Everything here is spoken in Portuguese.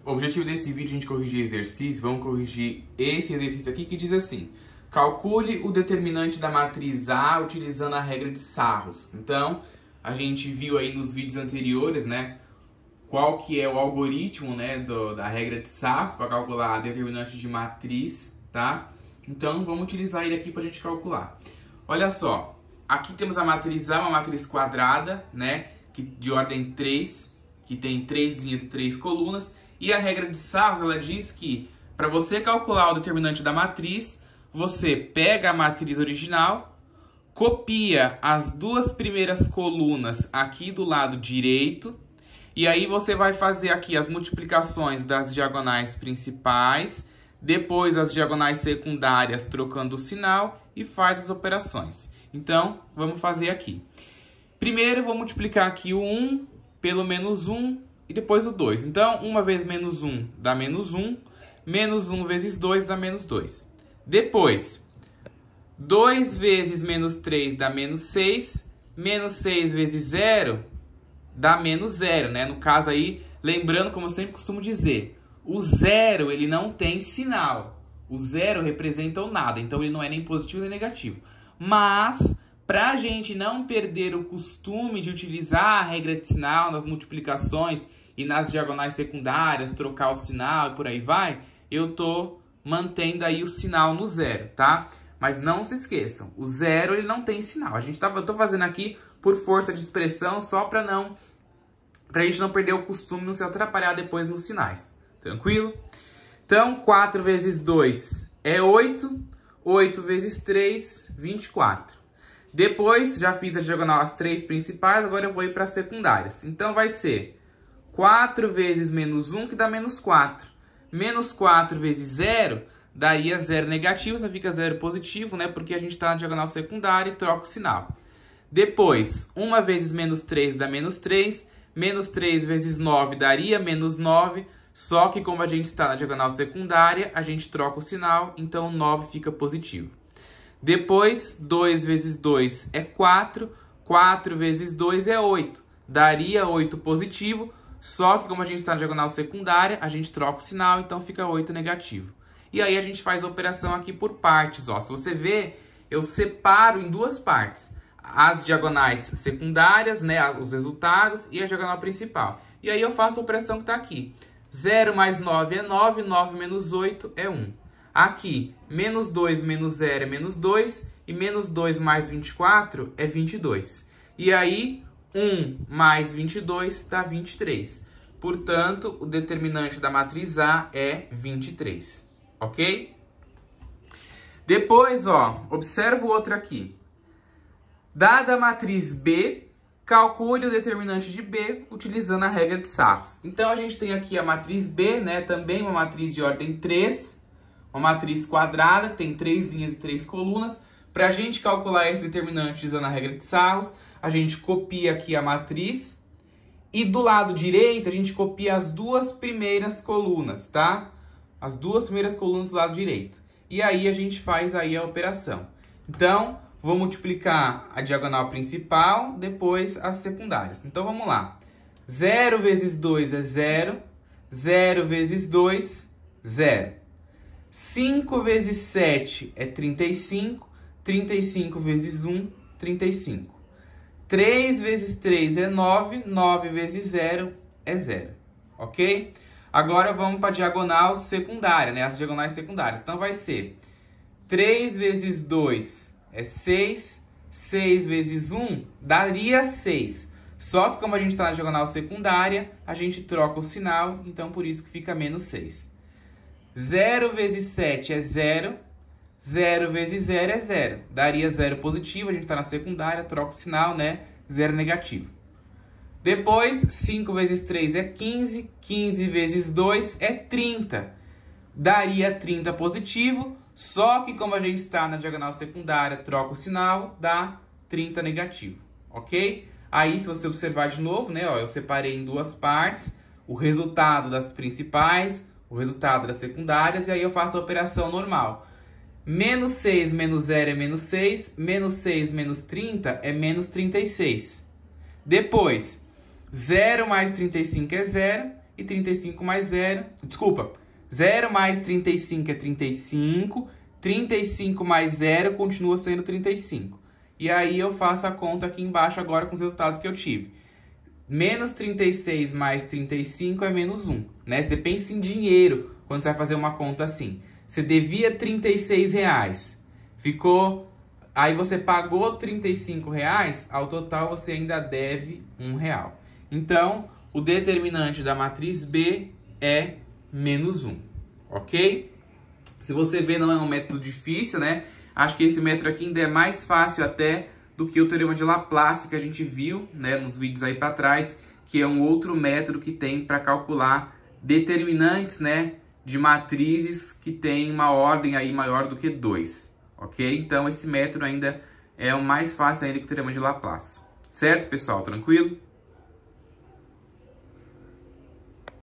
O objetivo desse vídeo é a gente corrigir exercício. Vamos corrigir esse exercício aqui que diz assim: calcule o determinante da matriz A utilizando a regra de Sarros. Então, a gente viu aí nos vídeos anteriores, né, qual que é o algoritmo, né, da regra de Sarros para calcular a determinante de matriz, tá? Então, vamos utilizar ele aqui para a gente calcular. Olha só, aqui temos a matriz A, uma matriz quadrada, né, de ordem 3, que tem 3 linhas e 3 colunas. E a regra de Sarros, ela diz que para você calcular o determinante da matriz, você pega a matriz original, copia as duas primeiras colunas aqui do lado direito, e aí você vai fazer aqui as multiplicações das diagonais principais, depois as diagonais secundárias trocando o sinal e faz as operações. Então, vamos fazer aqui. Primeiro, eu vou multiplicar aqui o 1 pelo menos 1 e depois o 2. Então, 1 vezes menos 1 dá menos 1, menos 1 vezes 2 dá menos 2. Depois, 2 vezes menos 3 dá menos 6, menos 6 vezes 0 dá menos 0, né? No caso aí, lembrando, como eu sempre costumo dizer, o 0 ele não tem sinal. O 0 representa o nada, então ele não é nem positivo nem negativo. Mas, para a gente não perder o costume de utilizar a regra de sinal nas multiplicações e nas diagonais secundárias, trocar o sinal e por aí vai, eu tô mantendo aí o sinal no 0, tá? Mas não se esqueçam, o 0 ele não tem sinal. Eu tô fazendo aqui por força de expressão só para a gente não perder o costume, não se atrapalhar depois nos sinais. Tranquilo? Então, 4 vezes 2 é 8, 8 vezes 3, 24. Depois, já fiz a diagonal as 3 principais, agora eu vou ir para as secundárias. Então, vai ser 4 vezes menos 1, que dá menos 4. Menos 4 vezes 0, daria 0 negativo, só fica 0 positivo, né? Porque a gente está na diagonal secundária e troca o sinal. Depois, 1 vezes menos 3 dá menos 3. Menos 3 vezes 9 daria menos 9. Só que como a gente está na diagonal secundária, a gente troca o sinal, então 9 fica positivo. Depois, 2 vezes 2 é 4. 4 vezes 2 é 8. Daria 8 positivo. Só que como a gente está na diagonal secundária, a gente troca o sinal, então fica 8 negativo. E aí a gente faz a operação aqui por partes. Ó. Se você ver, eu separo em duas partes. As diagonais secundárias, né, os resultados, e a diagonal principal. E aí eu faço a operação que está aqui. 0 mais 9 é 9, 9 menos 8 é 1. Aqui, menos 2 menos 0 é menos 2, e menos 2 mais 24 é 22. E aí, 1 mais 22 dá 23. Portanto, o determinante da matriz A é 23. Ok? Depois, ó, observa o outro aqui. Dada a matriz B, calcule o determinante de B utilizando a regra de Sarros. Então, a gente tem aqui a matriz B, né? Também uma matriz de ordem 3, uma matriz quadrada, que tem 3 linhas e 3 colunas. Para a gente calcular esse determinante utilizando a regra de Sarros, a gente copia aqui a matriz e do lado direito a gente copia as duas primeiras colunas, tá? As duas primeiras colunas do lado direito. E aí a gente faz aí a operação. Então, vou multiplicar a diagonal principal, depois as secundárias. Então, vamos lá. 0 vezes 2 é 0. 0 vezes 2, 0. 5 vezes 7 é 35. 35 vezes 1, 35. 3 vezes 3 é 9. 9 vezes 0 é 0. Ok? Agora, vamos para a diagonal secundária, né? As diagonais secundárias. Então, vai ser 3 vezes 2 é 6. 6 vezes 1 daria 6. Só que como a gente está na diagonal secundária, a gente troca o sinal, então por isso que fica menos 6. 0 vezes 7 é 0. 0 vezes 0 é 0. Daria 0 positivo, a gente está na secundária, troca o sinal, né? 0 negativo. Depois, 5 vezes 3 é 15. 15 vezes 2 é 30. Daria 30 positivo. Só que como a gente está na diagonal secundária, troca o sinal, dá 30 negativo, ok? Aí, se você observar de novo, né, ó, eu separei em duas partes, o resultado das principais, o resultado das secundárias, e aí eu faço a operação normal. Menos 6 menos 0 é menos 6, menos 6 menos 30 é menos 36. Depois, 0 mais 35 é 0, e 35 mais 0... Desculpa, 0 mais 35 é 35, 35 mais 0 continua sendo 35. E aí eu faço a conta aqui embaixo agora com os resultados que eu tive. Menos 36 mais 35 é menos 1, né? Você pensa em dinheiro quando você vai fazer uma conta assim. Você devia R$36, ficou... Aí você pagou R$35, ao total você ainda deve R$1. Então, o determinante da matriz B é menos 1, ok? Se você vê, não é um método difícil, né? Acho que esse método aqui ainda é mais fácil até do que o teorema de Laplace que a gente viu, né, nos vídeos aí para trás, que é um outro método que tem para calcular determinantes, né, de matrizes que tem uma ordem aí maior do que 2, ok? Então esse método ainda é o mais fácil ainda que o teorema de Laplace. Certo, pessoal? Tranquilo?